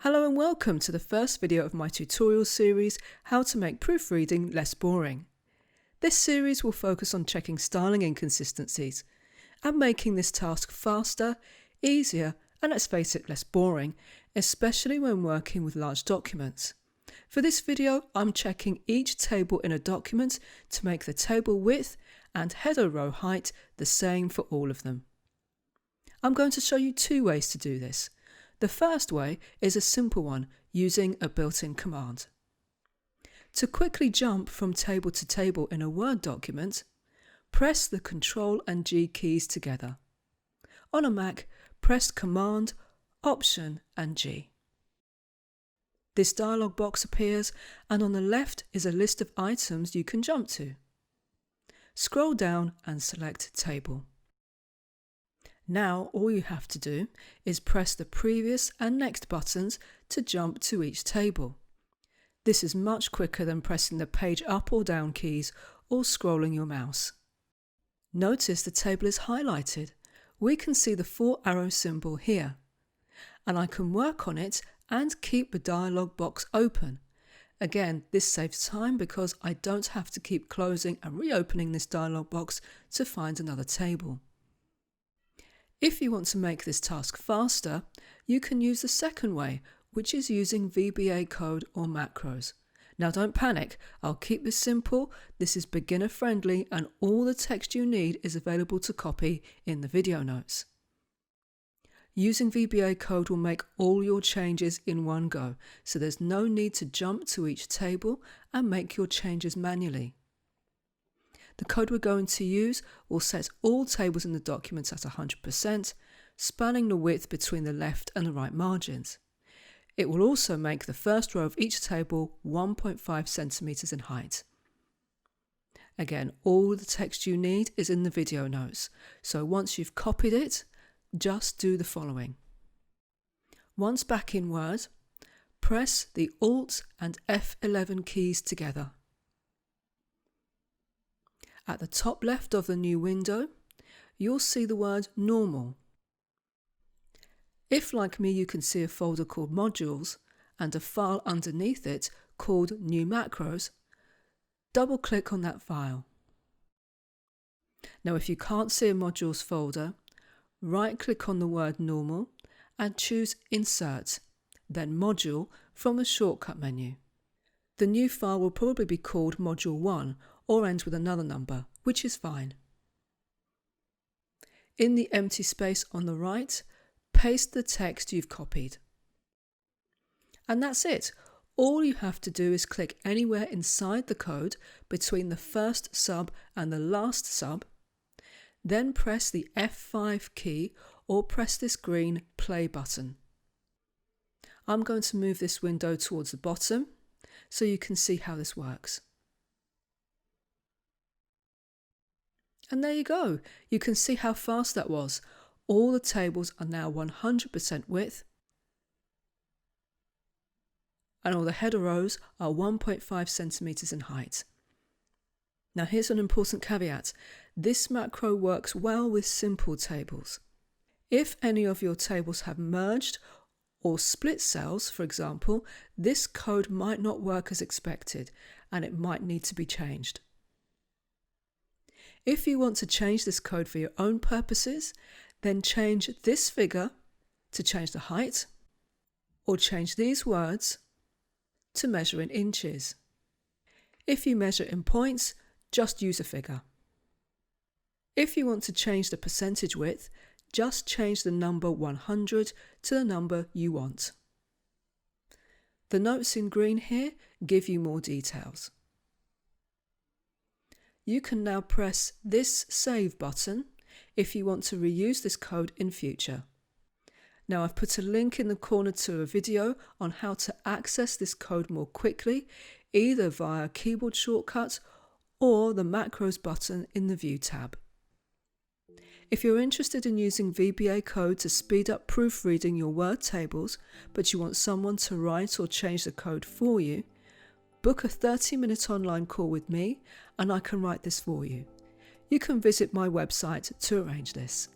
Hello and welcome to the first video of my tutorial series, How to Make Proofreading Less Boring. This series will focus on checking styling inconsistencies and making this task faster, easier and, let's face it, less boring, especially when working with large documents. For this video, I'm checking each table in a document to make the table width and header row height the same for all of them. I'm going to show you two ways to do this. The first way is a simple one using a built-in command. To quickly jump from table to table in a Word document, press the Ctrl and G keys together. On a Mac, press Command, Option and G. This dialog box appears, and on the left is a list of items you can jump to. Scroll down and select Table. Now all you have to do is press the previous and next buttons to jump to each table. This is much quicker than pressing the page up or down keys or scrolling your mouse. Notice the table is highlighted. We can see the 4 arrow symbol here, and I can work on it and keep the dialog box open. Again, this saves time because I don't have to keep closing and reopening this dialog box to find another table. If you want to make this task faster, you can use the second way, which is using VBA code or macros. Now don't panic, I'll keep this simple, this is beginner friendly and all the text you need is available to copy in the video notes. Using VBA code will make all your changes in one go, so there's no need to jump to each table and make your changes manually. The code we're going to use will set all tables in the document at 100%, spanning the width between the left and the right margins. It will also make the first row of each table 1.5 centimeters in height. Again, all the text you need is in the video notes, so once you've copied it, just do the following. Once back in Word, press the Alt and F11 keys together. At the top left of the new window, you'll see the word Normal. If, like me, you can see a folder called Modules and a file underneath it called New Macros, double-click on that file. Now, if you can't see a Modules folder, right-click on the word Normal and choose Insert, then Module from the shortcut menu. The new file will probably be called Module 1 or ends with another number, which is fine. In the empty space on the right, paste the text you've copied. And that's it. All you have to do is click anywhere inside the code between the first sub and the last sub, then press the F5 key or press this green play button. I'm going to move this window towards the bottom so you can see how this works. And there you go. You can see how fast that was. All the tables are now 100% width, and all the header rows are 1.5 centimeters in height. Now here's an important caveat. This macro works well with simple tables. If any of your tables have merged or split cells, for example, this code might not work as expected and it might need to be changed. If you want to change this code for your own purposes, then change this figure to change the height, or change these words to measure in inches. If you measure in points, just use a figure. If you want to change the percentage width, just change the number 100 to the number you want. The notes in green here give you more details. You can now press this Save button if you want to reuse this code in future. Now I've put a link in the corner to a video on how to access this code more quickly, either via keyboard shortcut or the Macros button in the View tab. If you're interested in using VBA code to speed up proofreading your Word tables, but you want someone to write or change the code for you, book a 30-minute online call with me and I can write this for you. You can visit my website to arrange this.